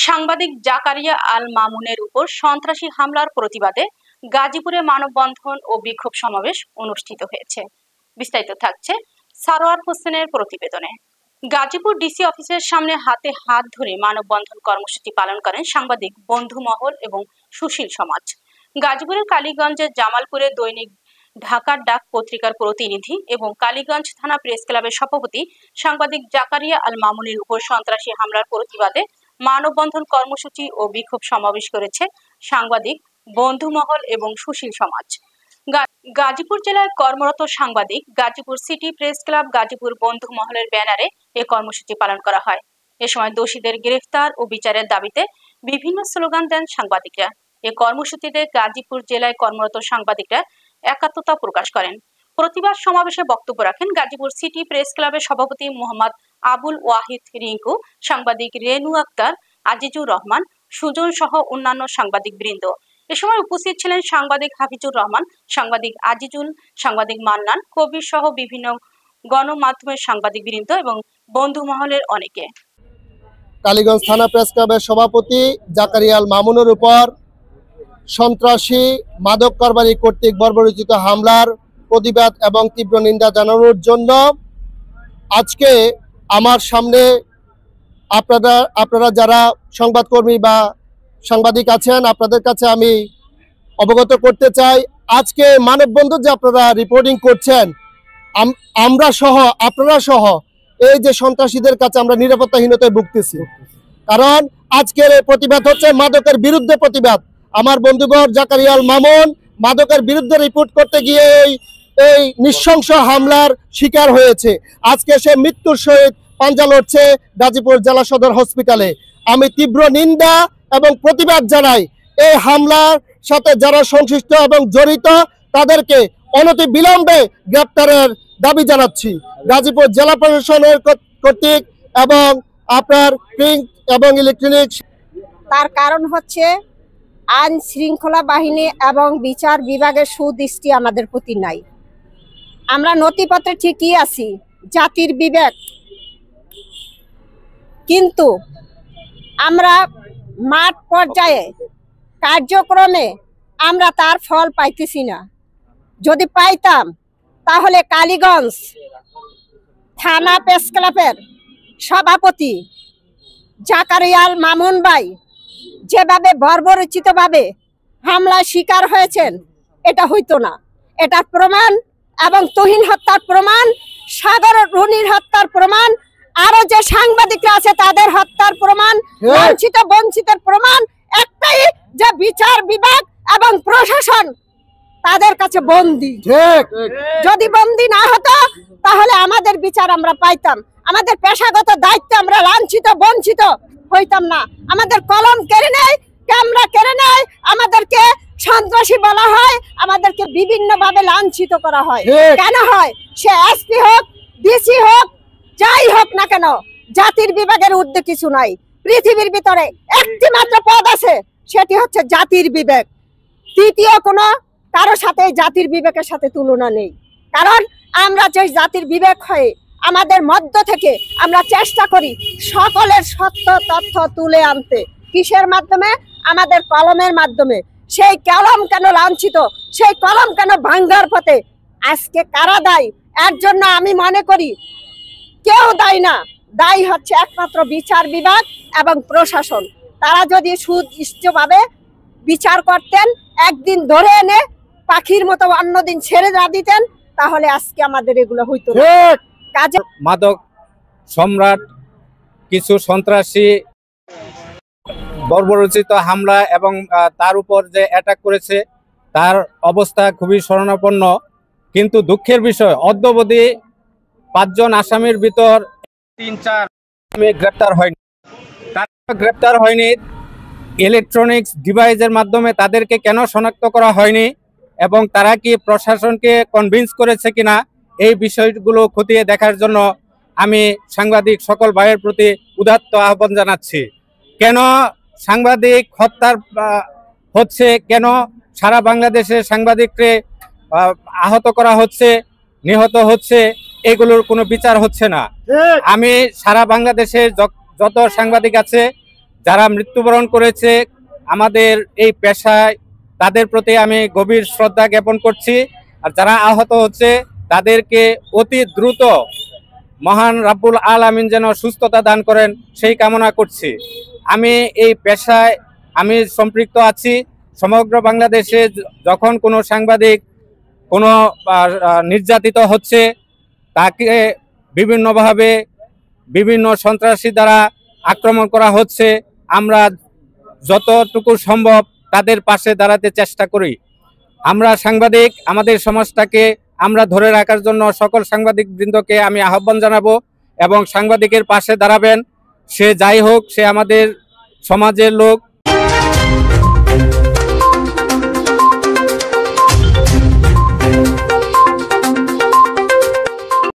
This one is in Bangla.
সাংবাদিক জাকারিয়া আল মামুনের উপর সন্ত্রাসী হামলার প্রতিবাদে গাজীপুরে মানববন্ধন ও বিক্ষোভ সমাবেশ অনুষ্ঠিত হয়েছে। বিস্তারিত থাকছে সারোয়ার হোসেনের প্রতিবেদনে। গাজীপুর ডিসি অফিসের সামনে হাতে হাত ধরে মানববন্ধন কর্মসূচি পালন করেন সাংবাদিক বন্ধু মহল এবং সুশীল সমাজ। গাজীপুরের কালীগঞ্জের জামালপুরে দৈনিক ঢাকার ডাক পত্রিকার প্রতিনিধি এবং কালীগঞ্জ থানা প্রেস ক্লাবের সভাপতি সাংবাদিক জাকারিয়া আল মামুনের উপর সন্ত্রাসী হামলার প্রতিবাদে মানববন্ধন কর্মসূচি ও বিক্ষোভ সমাবেশ করেছে সাংবাদিক বন্ধু মহল এবং সুশীল সমাজ। গাজীপুর জেলায় কর্মরত সাংবাদিক Gazipur city press club Gazipur বন্ধু মহলের ব্যানারে এ কর্মসূচি পালন করা হয়। এ সময় দোষীদের গ্রেফতার ও বিচারের দাবিতে বিভিন্ন স্লোগান দেন সাংবাদিকরা। এ কর্মসূচিতে গাজীপুর জেলায় কর্মরত সাংবাদিকরা একাত্মতা প্রকাশ করেন। প্রতিবাদ সমাবেশে বক্তব্য রাখেন গাজীপুর সিটি প্রেস ক্লাবের সভাপতি মোহাম্মদ আবুল ওয়াহিদ রিঙ্কু, সাংবাদিক রেনু আক্তার, আজিজুর রহমান, সুজন সহ অন্যান্য সাংবাদিক বৃন্দ। এ সময় উপস্থিত ছিলেন সাংবাদিক হাফিজুর রহমান, সাংবাদিক আজিজুল, সাংবাদিক মান্নান, কবির সহ বিভিন্ন গণমাধ্যমের সাংবাদিক বৃন্দ এবং বন্ধু মহলের অনেকে। কালীগঞ্জ থানা প্রেস ক্লাবের সভাপতি জাকারিয়া আল মামুনের উপর সন্ত্রাসী মাদক কারবারি কর্তৃক বর্বরোচিত হামলার প্রতিবাদ এবং তীব্র নিন্দা জানানোর জন্য আজকে আমার সামনে আপনারা যারা সংবাদকর্মী বা সাংবাদিক আছেন, আপনাদের কাছে আমি অবগত করতে চাই, আজকে মানববন্ধন যে আপনারা রিপোর্টিং করছেন, আমরা সহ আপনারা সহ এই যে সন্ত্রাসীদের কাছে আমরা নিরাপত্তাহীনতায় ভুগতেছি। কারণ আজকের এই প্রতিবাদ হচ্ছে মাদকের বিরুদ্ধে প্রতিবাদ। আমার বন্ধুবর জাকারিয়া আল মামুন মাদকের বিরুদ্ধে রিপোর্ট করতে গিয়ে এই নৃশংস হামলার শিকার হয়েছে। আজকে সে মৃত্যুর সহিত পাঞ্জা লড়ছে গাজীপুর জেলা সদর হসপিটালে। আমি তীব্র নিন্দা এবং প্রতিবাদ জানাই। এই হামলার সাথে যারা সংশ্লিষ্ট এবং জড়িত তাদেরকে অনতি বিলম্বে গ্রেপ্তারের দাবি জানাচ্ছি। গাজীপুর জেলা প্রশাসনের কর্তৃক এবং আপনার প্রিন্ট এবং ইলেকট্রনিক। তার কারণ হচ্ছে আইন শৃঙ্খলা বাহিনী এবং বিচার বিভাগের সুদৃষ্টি আমাদের প্রতি নাই। আমরা নথিপত্রে ঠিকই আছি, জাতির বিবেক, কিন্তু আমরা মাঠ পর্যায়ে কার্যক্রমে আমরা তার ফল পাইতেছি না। যদি পাইতাম তাহলে কালীগঞ্জ থানা প্রেস ক্লাবের সভাপতি জাকারিয়া আল মামুন ভাই যেভাবে বর্বরোচিতভাবে হামলার শিকার হয়েছেন এটা হইতো না। এটার প্রমাণ এবং তুহিন হত্যার প্রমাণ, সাগর রুনির হত্যার প্রমাণ, আরো যে সাংবাদিকরা আছে তাদের হত্যার প্রমাণ, বঞ্চিত বঞ্চিতের প্রমাণ একটাই, যে বিচার বিভাগ এবং প্রশাসন তাদের কাছে বন্দী। যদি বন্দী না হতো তাহলে আমাদের বিচার আমরা পাইতাম, আমাদের পেশাগত দায়িত্বে আমরা লাঞ্ছিত বঞ্চিত হইতাম না। আমাদের কলম কেড়ে নেয়, ক্যামেরা কেড়ে নেয়, আমাদেরকে সন্ত্রাসী বলা হয়, আমাদেরকে বিভিন্ন ভাবে লাঞ্ছিত করা হয়। কেন হয়? সে এসপি হোক, ডিসি হোক, যাই হোক না কেন, জাতির বিবেকের ঊর্ধ্বে কিছু নাই। পৃথিবীর ভিতরে একটি মাত্র পদ আছে, সেটি হচ্ছে জাতির বিবেক। তৃতীয় কোনো কারো সাথে জাতির বিবেকের সাথে তুলনা নেই। কারণ আমরা যে জাতির বিবেক হয়ে আমাদের মধ্য থেকে আমরা চেষ্টা করি সকলের সত্য তথ্য তুলে আনতে। কিসের মাধ্যমে? আমাদের কলমের মাধ্যমে। সেই কলম কেন লাঞ্ছিত, সেই কলম কেন ভাঙ্গার পথে? আজকে কারা দায়ী? এর জন্য আমি মনে করি কেউ দায়ী না, দায়ী হচ্ছে একমাত্র বিচার বিভাগ এবং প্রশাসন। তারা যদি সুদৃষ্টভাবে বিচার করতেন, একদিন ধরে এনে পাখির মতো অন্যদিন ছেড়ে না দিতেন, তাহলে আজকে আমাদের এগুলো হইতো না। কাজে মাদক সম্রাট কিছু সন্ত্রাসী বর্বরোচিত হামলা এবং তার উপর যে অ্যাটাক করেছে তার অবস্থা খুবই শরণাপন্ন। কিন্তু দুঃখের বিষয়, অদ্যাবধি 5 জন আসামির ভিতর 3-4 গ্রেপ্তার হয়নি। তারা গ্রেপ্তার হয়নি, ইলেকট্রনিক্স ডিভাইসের মাধ্যমে তাদেরকে কেন শনাক্ত করা হয়নি এবং তারা কি প্রশাসনকে কনভিন্স করেছে কিনা, এই বিষয়গুলো খতিয়ে দেখার জন্য আমি সাংবাদিক সকল ভাইয়ের প্রতি উদাত্ত আহ্বান জানাচ্ছি। কেন সাংবাদিক হত্যার হচ্ছে, কেন সারা বাংলাদেশে সাংবাদিককে আহত করা হচ্ছে, নিহত হচ্ছে, এগুলোর কোনো বিচার হচ্ছে না। আমি সারা বাংলাদেশের যত সাংবাদিক আছে যারা মৃত্যুবরণ করেছে আমাদের এই পেশায়, তাদের প্রতি আমি গভীর শ্রদ্ধা জ্ঞাপন করছি। আর যারা আহত হচ্ছে তাদেরকে অতি দ্রুত মহান রাব্বুল আলামিন যেন সুস্থতা দান করেন সেই কামনা করছি। আমি এই পেশায় আমি সম্পৃক্ত আছি। সমগ্র বাংলাদেশে যখন কোনো সাংবাদিক কোনো নির্যাতিত হচ্ছে, তাকে বিভিন্নভাবে বিভিন্ন সন্ত্রাসী দ্বারা আক্রমণ করা হচ্ছে, আমরা যতটুকু সম্ভব তাদের পাশে দাঁড়াতে চেষ্টা করি। আমরা সাংবাদিক, আমাদের সমাজটাকে আমরা ধরে রাখার জন্য সকল সাংবাদিক বৃন্দকে আমি আহ্বান জানাবো এবং সাংবাদিকের পাশে দাঁড়াবেন। সে যাই হোক, সে আমাদের সমাজের লোক,